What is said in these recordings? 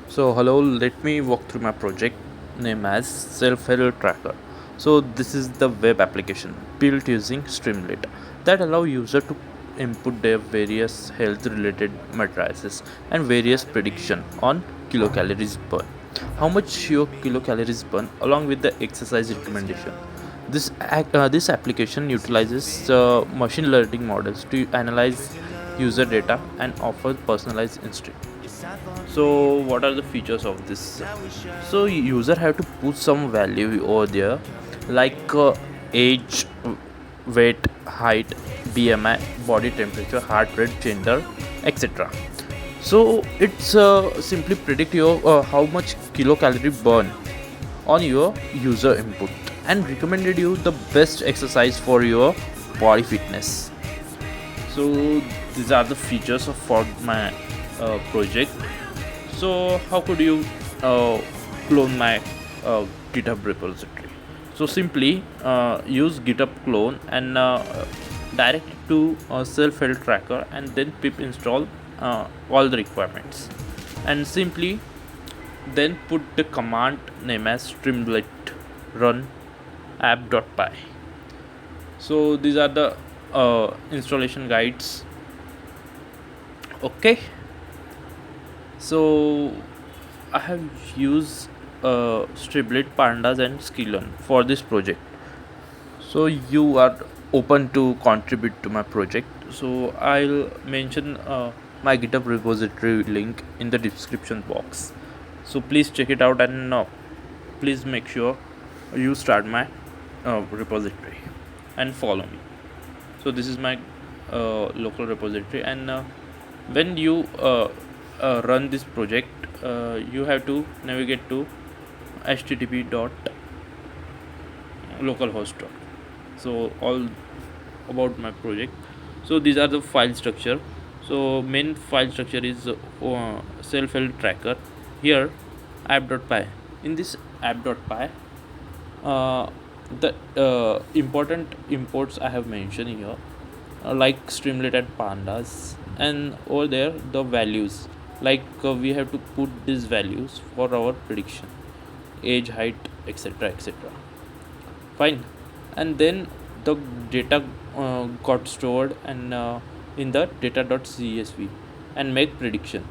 So hello, let me walk through my project named as Self-Help Tracker. So this is the web application built using Streamlit that allow user to input their various health related matrices and various prediction on kilocalories burn. How much your kilocalories burn along with the exercise recommendation. This application utilizes machine learning models to analyze user data and offer personalized insight. So what are the features of this? So user have to put some value over there, like age, weight, height, BMI, body temperature, heart rate, gender, etc. So it's simply predict your how much kilocalorie burn on your user input and recommended you the best exercise for your body fitness. So these are the features of for my project. So how could you clone my GitHub repository? So simply use GitHub clone and direct it to self-help tracker and then pip install all the requirements and simply then put the command name as Streamlit run app.py. So these are the installation guides. Okay, so I have used Streamlit, Pandas, and Scikit-learn for this project. So you are open to contribute to my project. So I'll mention my GitHub repository link in the description box. So please check it out and please make sure you start my repository and follow me. So this is my local repository, and when you run this project, you have to navigate to http dot localhost. So all about my project. So these are the file structure. So main file structure is self-help tracker. Here app.py. In this app.py, uh, the important imports I have mentioned here, like Streamlit and Pandas, and over there the values, like we have to put these values for our prediction, age, height, etc, etc. Fine. And then the data got stored and in the data.csv and make prediction.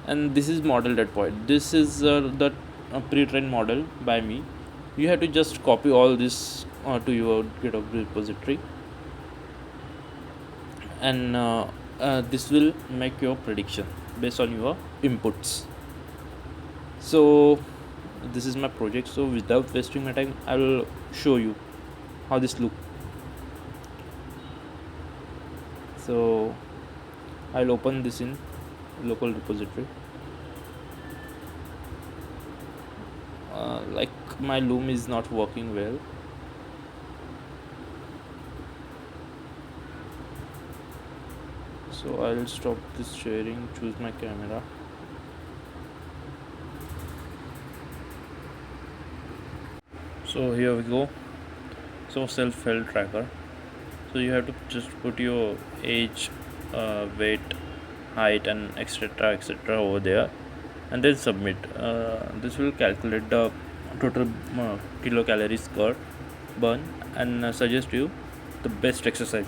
And this is model at point. This is the pre-trained model by me. You have to just copy all this to your GitHub repository, and this will make your prediction based on your inputs. So this is my project. So without wasting my time, I will show you how this look. So I'll open this in local repository. Like my loom is not working well. So I'll stop this sharing, choose my camera. So here we go. So self-help tracker. So you have to just put your age, weight, height, and etc over there, and then submit. This will calculate the total kilocalories burn and suggest you the best exercise